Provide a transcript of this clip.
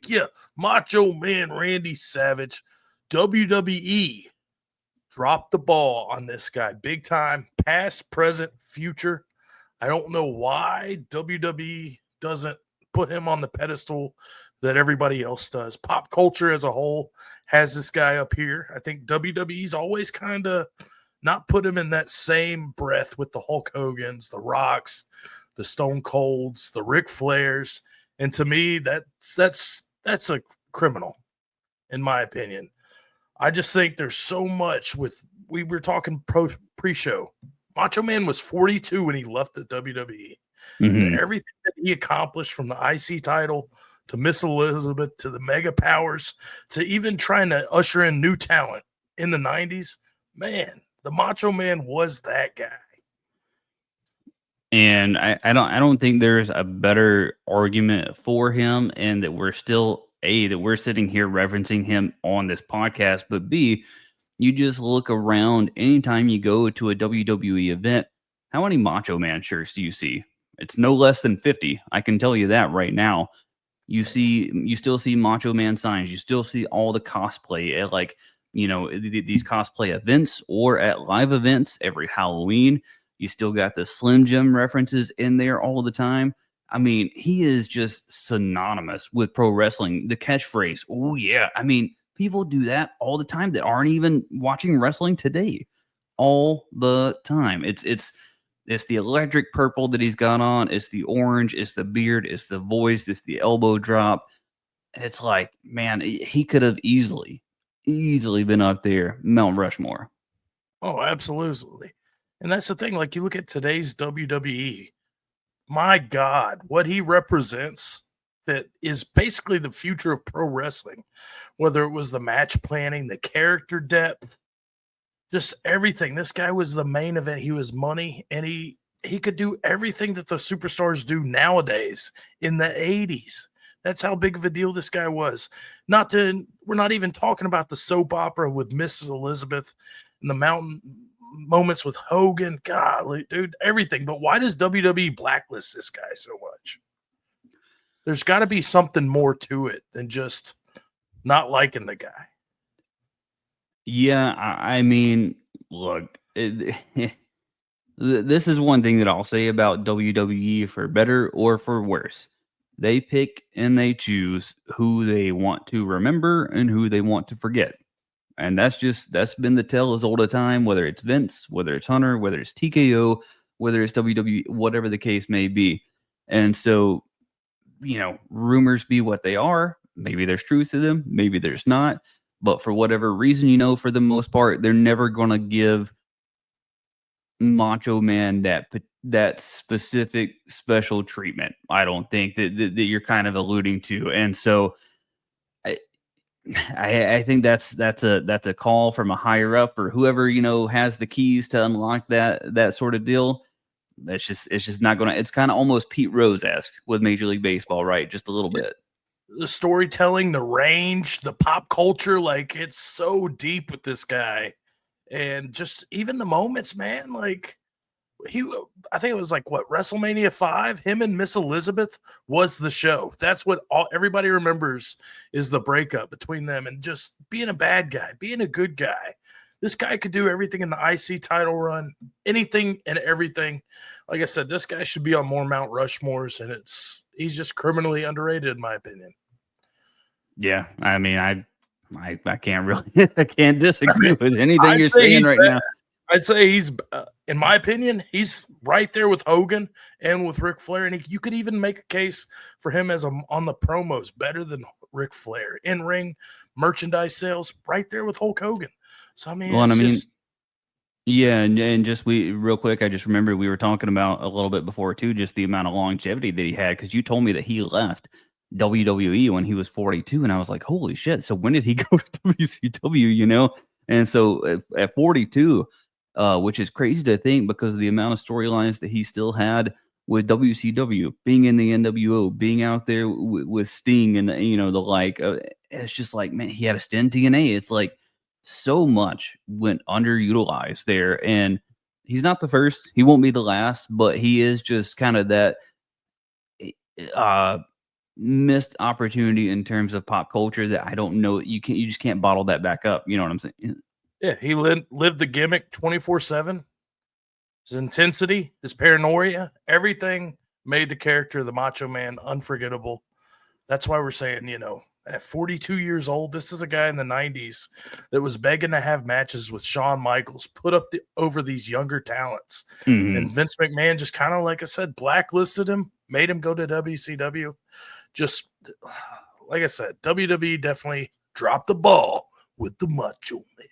Yeah, Macho Man Randy Savage, WWE dropped the ball on this guy big time, past, present, future. I don't know why WWE doesn't put him on the pedestal that everybody else does. Pop culture as a whole has this guy up here. I think WWE's always kind of not put him in that same breath with the Hulk Hogans, the Rocks, the Stone Colds, the Ric Flairs. And to me, that's a criminal, in my opinion. I just think there's so much with we were talking pre-show. Macho Man was 42 when he left the WWE. And Mm-hmm. everything that he accomplished from the IC title to Miss Elizabeth to the Mega Powers to even trying to usher in new talent in the 90s, man, the Macho Man was that guy. And I don't think there's a better argument for him, and that we're still that we're sitting here referencing him on this podcast, but B, you just look around anytime you go to a WWE event, how many Macho Man shirts do you see? It's no less than 50. I can tell you that right now. You still see Macho Man signs. You still see all the cosplay at these cosplay events or at live events every Halloween. You still got the Slim Jim references in there all the time. I mean, he is just synonymous with pro wrestling. The catchphrase, oh yeah. I mean, people do that all the time that aren't even watching wrestling today. All the time. It's the electric purple that he's got on. It's the orange. It's the beard. It's the voice. It's the elbow drop. It's like, man, he could have easily been up there, Mount Rushmore. Oh, absolutely. And that's the thing. Like, you look at today's WWE, my God, what he represents that is basically the future of pro wrestling, whether it was the match planning, the character depth, just everything. This guy was the main event. He was money, and he could do everything that the superstars do nowadays in the 80s. That's how big of a deal this guy was. We're not even talking about the soap opera with Mrs. Elizabeth and the mountain moments with Hogan. Golly, dude, everything. But why does WWE blacklist this guy so much? There's got to be something more to it than just not liking the guy. Yeah, I mean, look, this is one thing that I'll say about WWE, for better or for worse. They pick and they choose who they want to remember and who they want to forget. And that's been the tale as old a time, whether it's Vince, whether it's Hunter, whether it's TKO, whether it's WWE, whatever the case may be. And so, rumors be what they are. Maybe there's truth to them, maybe there's not. But for whatever reason, for the most part, they're never going to give Macho Man that specific special treatment. I don't think that you're kind of alluding to. And so I think that's a call from a higher up, or whoever has the keys to unlock that sort of deal. It's just not gonna. It's kind of almost Pete Rose-esque with Major League Baseball, right? Just a little bit. The storytelling, the range, the pop culture, like, it's so deep with this guy, and just even the moments, man. Like, I think it was like WrestleMania 5. Him and Miss Elizabeth was the show. That's what everybody remembers, is the breakup between them and just being a bad guy, being a good guy. This guy could do everything in the IC title run, anything and everything. Like I said, this guy should be on more Mount Rushmores, and he's just criminally underrated, in my opinion. Yeah, I mean, I can't really I can't disagree with anything you're saying right now. I'd say he's, in my opinion, he's right there with Hogan and with Ric Flair, and you could even make a case for him as on the promos better than Ric Flair. In ring merchandise sales, right there with Hulk Hogan. So I mean, yeah, and just real quick, I just remember we were talking about a little bit before too, just the amount of longevity that he had, because you told me that he left WWE when he was 42, and I was like, holy shit! So when did he go to WCW? And so at 42, which is crazy to think because of the amount of storylines that he still had with WCW, being in the NWO, being out there with Sting, and the like. It's just like, man, he had a stint in TNA. It's like so much went underutilized there, and he's not the first. He won't be the last, but he is just kind of that missed opportunity in terms of pop culture that I don't know. You just can't bottle that back up. You know what I'm saying? Yeah, he lived the gimmick 24/7. His intensity, his paranoia, everything made the character of the Macho Man unforgettable. That's why we're saying, at 42 years old, this is a guy in the 90s that was begging to have matches with Shawn Michaels, put up over these younger talents. And Vince McMahon just kind of, like I said, blacklisted him, made him go to WCW. Just like I said, WWE definitely dropped the ball with the Macho Man.